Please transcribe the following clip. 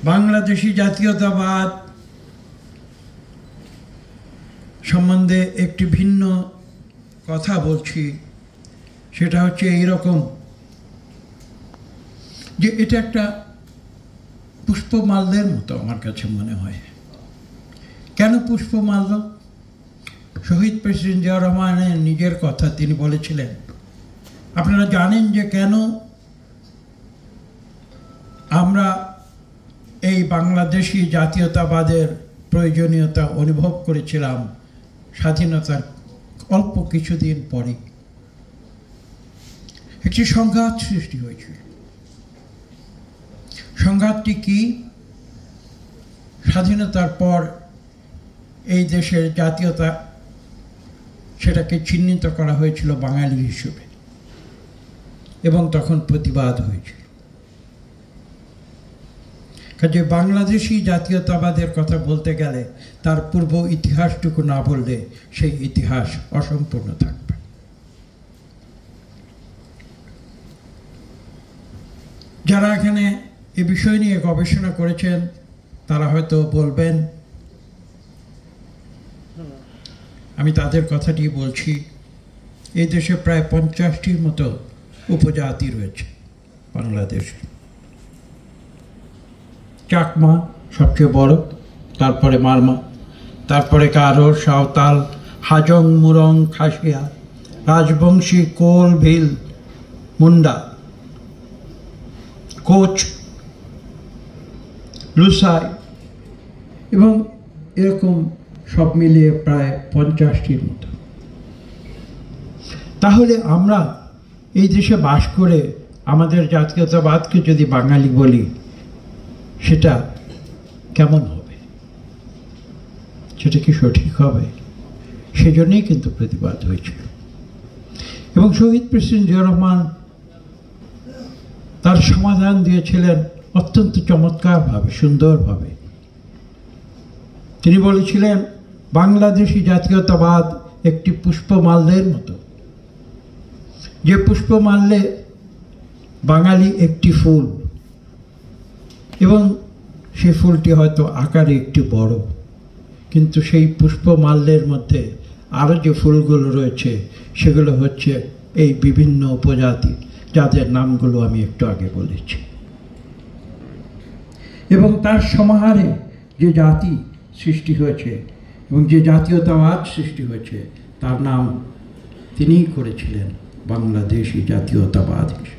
বাংলাদেশি জাতীয়তাবাদ সম্বন্ধে একটি ভিন্ন কথা বলছি। সেটা হচ্ছে এইরকম যে এটা একটা পুষ্পমাল্যের মতো আমার কাছে মনে হয়। কেন পুষ্পমাল্য? শহীদ প্রেসিডেন্ট জিয়াউর রহমানের নিজের কথা, তিনি বলেছিলেন, আপনারা জানেন যে কেন আমরা এই বাংলাদেশি জাতীয়তাবাদের প্রয়োজনীয়তা অনুভব করেছিলাম স্বাধীনতার অল্প কিছুদিন পরে। একটি সংঘাত সৃষ্টি হয়েছিল। সংঘাতটি কি? স্বাধীনতার পর এই দেশের জাতীয়তা, সেটাকে চিহ্নিত করা হয়েছিল বাঙালি হিসেবে, এবং তখন প্রতিবাদ হয়েছিল। কাজে বাংলাদেশি জাতীয়তাবাদের কথা বলতে গেলে তার পূর্ব ইতিহাসটুকু না বললে সেই ইতিহাস অসম্পূর্ণ থাকবে। যারা এখানে এ বিষয় নিয়ে গবেষণা করেছেন তারা হয়তো বলবেন, আমি তাদের কথাটি বলছি, এই দেশে প্রায় 50টির মতো উপজাতি রয়েছে বাংলাদেশে। চাকমা সবচেয়ে বড়, তারপরে মারমা, তারপরে গারো, সাঁওতাল, হাজং, মুরং, খাসিয়া, রাজবংশী, কোল, ভিল, মুন্ডা, কোচ, লুসাই, এবং এরকম সব মিলিয়ে প্রায় 50টির মতো। তাহলে আমরা এই দেশে বাস করে আমাদের জাতীয়তাবাদকে যদি বাঙালি বলি, সেটা কেমন হবে? সেটা কি সঠিক হবে? সেজন্যই কিন্তু প্রতিবাদ হয়েছিল। এবং শহীদ প্রেসিডেন্ট জিয়াউর রহমান তার সমাধান দিয়েছিলেন অত্যন্ত চমৎকারভাবে, সুন্দরভাবে। তিনি বলেছিলেন, বাংলাদেশি জাতীয়তাবাদ একটি পুষ্পমাল্যের মতো, যে পুষ্পমাল্যে বাঙালি একটি ফুল, এবং সেই ফুলটি হয়তো আকারে একটু বড়, কিন্তু সেই পুষ্পমাল্যের মধ্যে আরও যে ফুলগুলো রয়েছে সেগুলো হচ্ছে এই বিভিন্ন উপজাতি, যাদের নামগুলো আমি একটু আগে বলেছি। এবং তার সমাহারে যে জাতি সৃষ্টি হয়েছে এবং যে জাতীয়তাবাদ সৃষ্টি হয়েছে, তার নাম তিনিই করেছিলেন বাংলাদেশি জাতীয়তাবাদ।